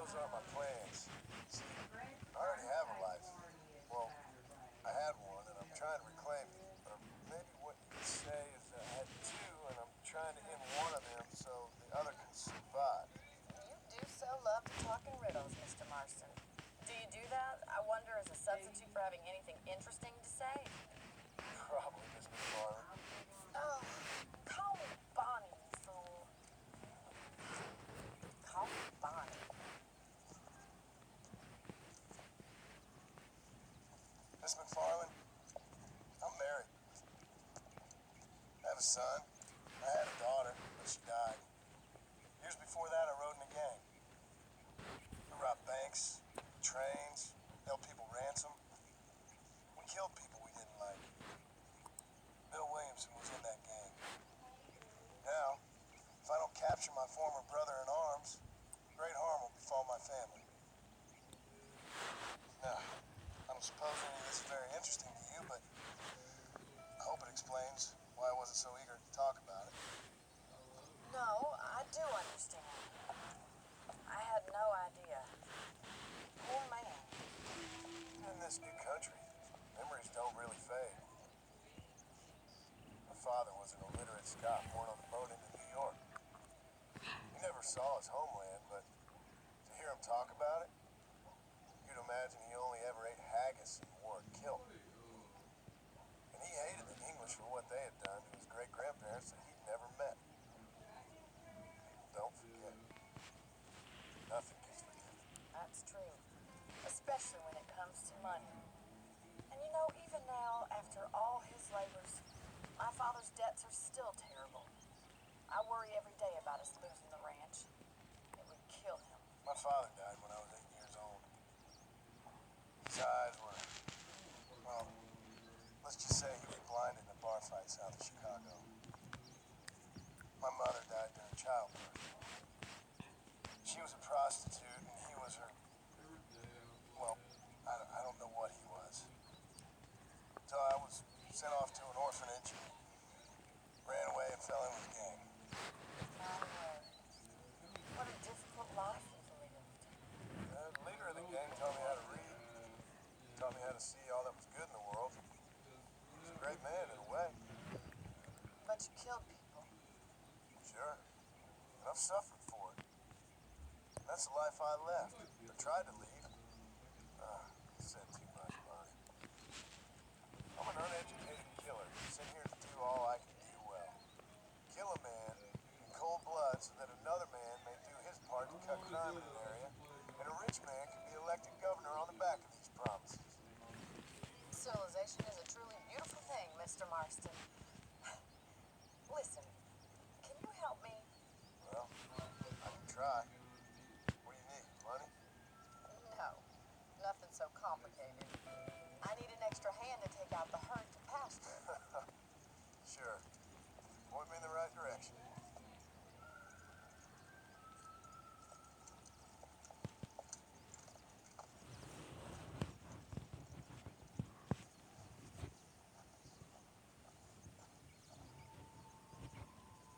those aren't my plans. See, I already have a life. Well, I had one, and I'm trying to reclaim it. Or maybe what you could say is that I had two, and I'm trying to end one of them so the other can survive. You do so love to talk in riddles, Mr. Marston. Do you do that, I wonder, as a substitute for having anything interesting to say? Probably, Miss McFarland. Oh, call me Bonnie, you fool. Call me Bonnie. Miss McFarland, I'm married. I have a son. I had a daughter, but she died. Years before that, I rode in a gang. We robbed banks, trains, held people ransom. We killed people we didn't like. Bill Williamson was in that gang. Now, if I don't capture my former brother in arms, great harm will befall my family. Now, I don't suppose any of this is very interesting to you, but I hope it explains why I wasn't so eager to talk about it. No, I do understand. I had no idea. Poor man. In this new country, memories don't really fade. My father was an illiterate Scot born on the boat into New York. He never saw his homeland, but to hear him talk about it, you'd imagine he only ever ate haggis and wore a kilt. And he hated the English for what they had done to his great-grandparents that he'd never met. People don't forget. Nothing gets forgiven. That's true. Especially when it comes to money. And you know, even now, after all his labors, my father's debts are still terrible. I worry every day about us losing the ranch. It would kill him. My father died when I was 8 years old. His eyes were, well, let's just say he was blinded in a bar fight south of Chicago. My mother died during childbirth. She was a prostitute, and he was her, well, I don't know what he was. So I was sent off to an orphanage and ran away and fell in with a gang. My word. What a difficult life you've lived. The leader of the gang taught me how to read. Taught me how to see all that was good in the world. He was a great man in a way. But you killed people. Sure. And I've suffered for it. And that's the life I left. Or tried to lead. Said too much, Bonnie. I'm an uneducated killer, sent here to do all I can do well. Kill a man in cold blood so that another man may do his part to cut crime in an area, and a rich man can be elected governor on the back of these promises. Civilization is a truly beautiful thing, Mr. Marston. Listen, can you help me? Well, I can try. What do you need? Money? No, nothing so complicated.